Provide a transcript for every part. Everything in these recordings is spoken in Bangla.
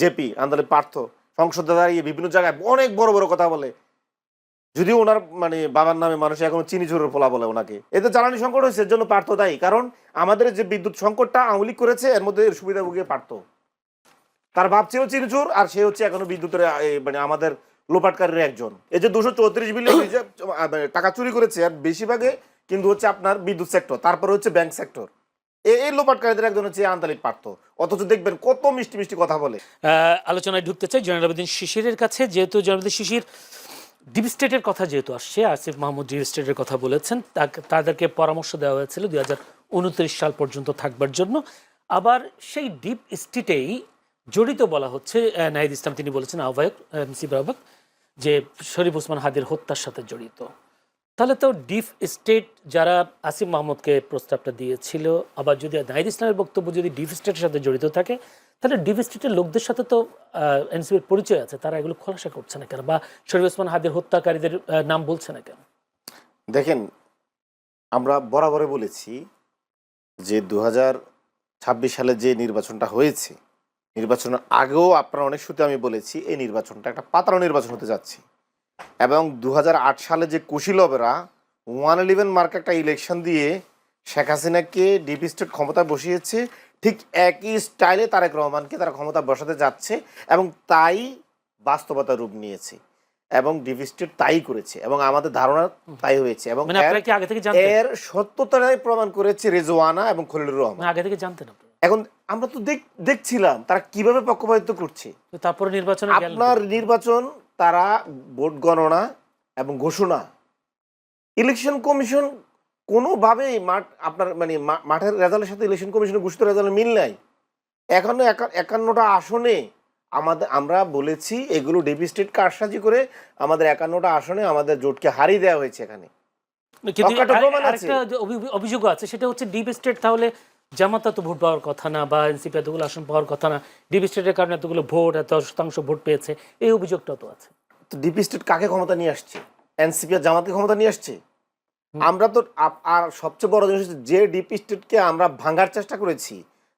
জেপি আন্দোলন পার্থ সংসদে দাঁড়িয়ে বিভিন্ন জায়গায় অনেক বড় বড় কথা বলে, যদিও ওনার মানে বাবার নামে মানুষ এখনো চিনি ঝোরের পোলা বলে ওনাকে। এতে জ্বালানি সংকট হয়েছে, এর জন্য পার্থ দায়ী। কারণ আমাদের যে বিদ্যুৎ সংকটটা আওয়ামী লীগ করেছে, এর মধ্যে সুবিধা ভুগিয়ে পার্থ। তার বাপ ছিল চিনিচুর, আর সে হচ্ছে এখনো বিদ্যুতের মানে আমাদের লোপাটকারীর একজন। এই যে 234 বিলিয়ন টাকা চুরি করেছে, আর বেশিরভাগে কিন্তু হচ্ছে আপনার বিদ্যুৎ সেক্টর, তারপরে হচ্ছে ব্যাংক সেক্টর। এই লোপাটকারীদের একজন হচ্ছে আন্তরিক পার্থ। অথচ দেখবেন কত মিষ্টি মিষ্টি কথা বলে। আলোচনায় ঢুকতে চাই জয়নুল আবেদিন শিশিরের কাছে। যেহেতু জয়নুল আবেদিন শিশির ডিপ স্টেটের কথা যেহেতু আসছে, আসিফ মাহমুদ ডিপ স্টেটের কথা বলেছেন, তাদেরকে পরামর্শ দেওয়া হয়েছিল 2029 সাল পর্যন্ত থাকবার জন্য। আবার সেই ডিপ স্টেটেই জড়িত বলা হচ্ছে নাহিদ ইসলাম, তিনি বলেছেন আহ্বায়ক এনসিপির আহ্বায়ক, যে শরীফ ওসমান হাদির হত্যার সাথে জড়িত। তাহলে তো ডিপ স্টেট যারা আসিফ মাহমুদকে প্রস্তাবটা দিয়েছিল, আবার যদি নাহিদ ইসলামের বক্তব্য যদি ডিপ স্টেটের সাথে জড়িত থাকে, তাহলে ডিপ স্টেটের লোকদের সাথে তো এনসিপির পরিচয় আছে, তারা এগুলো খোলাসা করছে না কেন, বা শরীফ ওসমান হাদির হত্যাকারীদের নাম বলছে না কেন? দেখেন, আমরা বরাবরে বলেছি যে 2026 সালে যে নির্বাচনটা হয়েছে, নির্বাচনের আগেও আপনারা অনেক শুতে আমি বলেছি এই নির্বাচনটা একটা পাতানো নির্বাচন হতে যাচ্ছে। এবং 2008 সালে যে কুশীলবেরা 111 মার্ক একটা ইলেকশন দিয়ে শেখ হাসিনাকে ডিপ স্টেট ক্ষমতা বসিয়েছে, ঠিক একই স্টাইলে তারেক রহমানকে তারা ক্ষমতা বসাতে যাচ্ছে, এবং তাই বাস্তবতা রূপ নিয়েছে, এবং ডিপ স্টেট তাই করেছে, এবং আমাদের ধারণা তাই হয়েছে। এবং এর সত্যতাই প্রমাণ করেছে রেজওয়ানা এবং খলিলুর রহমান। আগে থেকে জানতেন আপনারা? এখন আমরা তো দেখছিলাম তারা কিভাবে পক্ষপাতিত্ব করছে। তারপরে নির্বাচন, আপনার নির্বাচন, তারা ভোট গণনা এবং ঘোষণা, ইলেকশন কমিশন কোনোভাবেই আপনার মানে মাঠের রেজাল্টের সাথে ইলেকশন কমিশনের ঘোষিত রেজাল্টের মিল নাই। এখনো 51টা আসনে আমরা বলেছি এগুলো ডিপ স্টেট কারসাজি করে আমাদের 51টা আসনে আমাদের জোটকে হারিয়ে দেওয়া হয়েছে। এখানে অভিযোগ আছে, সেটা হচ্ছে ডিপ স্টেট তাহলে জামাত তো ভোট পাওয়ার কথা না, বা এনসিপি এতগুলো আসন পাওয়ার কথা না, ডিপ স্টেটের কারণে এতগুলো ভোট, এত শতাংশ ভোট পেয়েছে, এই অভিযোগটা তো আছে। তো ডিপ স্টেট কাকে ক্ষমতা নিয়ে আসছে? এনসিপি আর জামাতকে ক্ষমতা নিয়ে আসছে। আমরা তো, আর সবচেয়ে বড় জিনিস হচ্ছে যে ডিপ স্টেটকে আমরা ভাঙার চেষ্টা করেছি,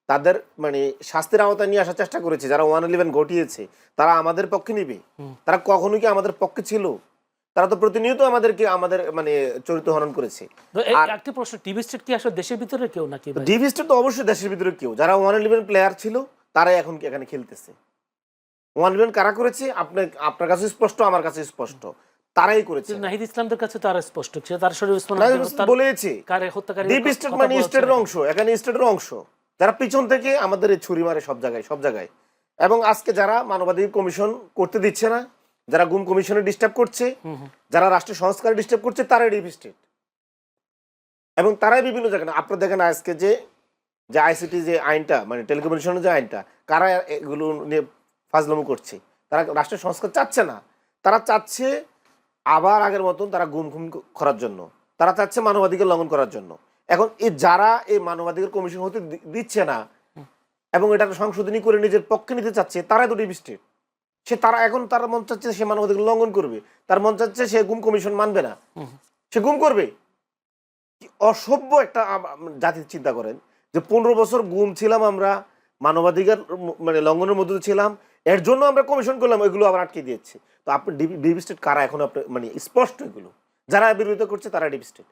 তাদের মানে শাস্তির আওতায় নিয়ে আসার চেষ্টা করেছি, যারা 111 ঘটিয়েছে তারা আমাদের পক্ষে নিবে? তারা কখনোই কি আমাদের পক্ষে ছিল? তারা তো প্রতিনিয়ত আমাদেরকে আমাদের মানে চরিত্র হনন করেছে। আর একটা প্রশ্ন, ডিপ স্টেট কি আসলে দেশের ভিতরে কেউ নাকি? ডিপ স্টেট তো অবশ্যই দেশের ভিতরে কেউ। যারা 111 প্লেয়ার ছিল তারাই এখন এখানে খেলতেছে। 111 কারা করেছে আপনার কাছে স্পষ্ট, আমার কাছে স্পষ্ট, তারাই করেছে। নাহিদ ইসলামদের কাছে তো আর স্পষ্ট, তারা শরীফ ওসমান বলেছে ডিপ স্টেট মানে স্টেটের অংশ, এখানে স্টেটের অংশ, যারা পিছন থেকে আমাদের এই ছুরি মারে সব জায়গায়। এবং আজকে যারা মানবাধিকার কমিশন করতে দিচ্ছে না, যারা গুম কমিশনে ডিস্টার্ব করছে, যারা রাষ্ট্রের সংস্কারে ডিস্টার্ব করছে, তারাই ডিপ স্টেট। এবং তারাই বিভিন্ন জায়গায়, আপনারা দেখেন আজকে যে আইসিটি যে আইনটা, মানে টেলিকমিউনিকেশনের যে আইনটা, কারা এগুলো নিয়ে ফাজলামো করছে? তারা রাষ্ট্রের সংস্কার চাচ্ছে না, তারা চাচ্ছে আবার আগের মতন তারা গুম করার জন্য, তারা চাচ্ছে মানবাধিকার লঙ্ঘন করার জন্য। এখন যারা এই মানবাধিকার কমিশন হতে দিচ্ছে না এবং এটা সংশোধনী করে নিজের পক্ষে নিতে চাচ্ছে, তারাই তো ডিপ স্টেট। তারা মন চাচ্ছে সে মানবাধিকার লঙ্ঘন করবে, তার মন চাচ্ছে সে গুম কমিশন মানবে না, সে গুম করবে। কি অসভ্য একটা জাতির চিন্তা করেন যে 15 বছর গুম ছিলাম আমরা, মানবাধিকার মানে লঙ্ঘনের মধ্যে ছিলাম, এর জন্য আমরা কমিশন করলাম, এগুলো আবার আটকে দিয়েছে। তো আপনি ডিপ স্টেট কারা এখন আপনি মানে স্পষ্ট, এগুলো যারা বিরোধিতা করছে তারা ডিপ স্টেট।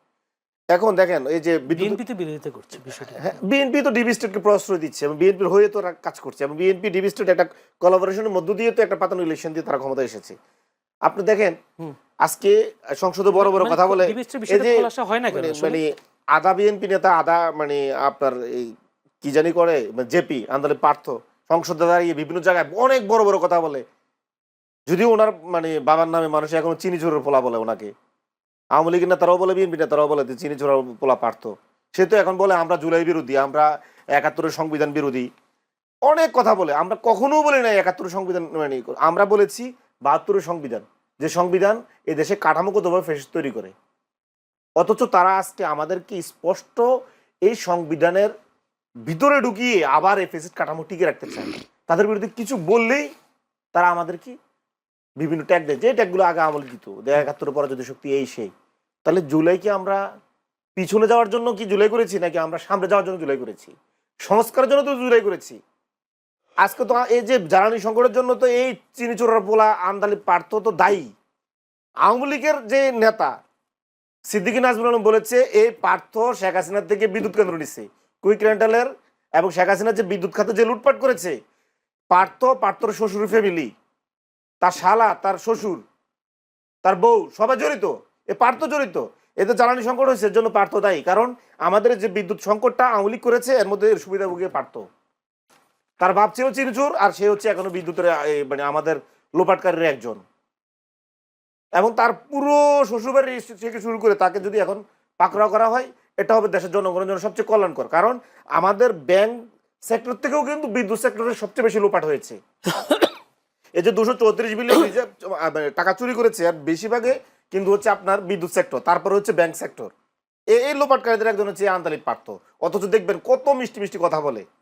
এখন দেখেন এই যে বিরোধিতা করছে বিষয়টা, হ্যাঁ, বিএনপি তো ডিপ স্টেটকে প্রশ্রয় দিচ্ছে এবং বিএনপির হয়ে তো কাজ করছে, এবং বিএনপি ডিপ স্টেট একটা কোলাবোরেশনের মধ্য দিয়ে তো একটা পাতানো ইলেকশন দিয়ে তারা ক্ষমতা এসেছে। আপনি দেখেন আজকে সংসদে বড় বড় কথা বলে, এই যে মানে আধা বিএনপি নেতা, আধা মানে আপনার এই কি জানি করে জেপি আন্দোলন পার্থ সংসদে দাঁড়িয়ে বিভিন্ন জায়গায় অনেক বড় বড় কথা বলে, যদিও ওনার মানে বাবার নামে মানুষ এখনো চিনি ঝোরের পোলা বলে ওনাকে। আওয়ামী লীগের নেতারাও বলে, বিএনপি নেতারাও বলে চিনি ঝোড়ার পোলা পার্থ। সে তো এখন বলে আমরা জুলাই বিরোধী, আমরা 71-এর সংবিধান বিরোধী, অনেক কথা বলে। আমরা কখনো বলি না 71-এর সংবিধান মানে, আমরা বলেছি 72-এর সংবিধান, যে সংবিধান এই দেশে কাঠামোগতভাবে ফ্যাসিস্ট তৈরি করে। অথচ তারা আজকে আমাদেরকে স্পষ্ট এই সংবিধানের ভিতরে ঢুকিয়ে আবার এই ফ্যাসিস্ট কাঠামো টিকে রাখতে চায়। তাদের বিরুদ্ধে কিছু বললেই তারা আমাদেরকে বিভিন্ন ট্যাগ দেয়, যে ট্যাগগুলো আগে আমল দিত, 71-এর পরে যদি শক্তি এই সেই। তাহলে জুলাই কি আমরা পিছনে যাওয়ার জন্য কি জুলাই করেছি, নাকি আমরা সামনে যাওয়ার জন্য জুলাই করেছি? সংস্কারের জন্য তো জুলাই করেছি। আজকে তো এই যে জ্বালানি সংকটের জন্য তো এই চিনি চোরার পোলা আন্দালি পার্থ তো দায়ী। আওয়ামী লীগের যে নেতা সিদ্দিকী নাজমুল আলম বলেছে এই পার্থ শেখ হাসিনার থেকে বিদ্যুৎ কেন্দ্র নিচ্ছে, কুইক রেন্টালের, এবং শেখ হাসিনা যে বিদ্যুৎ খাতে যে লুটপাট করেছে, পার্থর শ্বশুর ফ্যামিলি, তার শালা, তার শ্বশুর, তার বউ সবাই জড়িত, এ পার্থ জড়িত। এতে জ্বালানি সংকট হয়েছে, এর জন্য পার্থ দায়ী। কারণ আমাদের যে বিদ্যুৎ সংকটটা আওয়ামী লীগ করেছে, এর মধ্যে সুবিধাভোগী পার্থ। তার বাপ ছিল চিনিচুর, আর সে হচ্ছে এখনো বিদ্যুতের মানে আমাদের লোপাটকারীর একজন। এবং তার পুরো শ্বশুরবাড়ি থেকে শুরু করে তাকে যদি এখন পাকড়াও করা হয়, এটা হবে দেশের জনগণের জন্য সবচেয়ে কল্যাণকর। কারণ আমাদের ব্যাংক সেক্টর থেকেও কিন্তু বিদ্যুৎ সেক্টরে সবচেয়ে বেশি লোপাট হয়েছে। এই যে 234 বিলিয়ন টাকা চুরি করেছে, আর বেশিরভাগে কিন্তু হচ্ছে আপনার বিদ্যুৎ সেক্টর, তারপরে হচ্ছে ব্যাংক সেক্টর। এই লোপাটকারীদের একজন হচ্ছে আন্তালিক পার্থ। অথচ দেখবেন কত মিষ্টি মিষ্টি কথা বলে।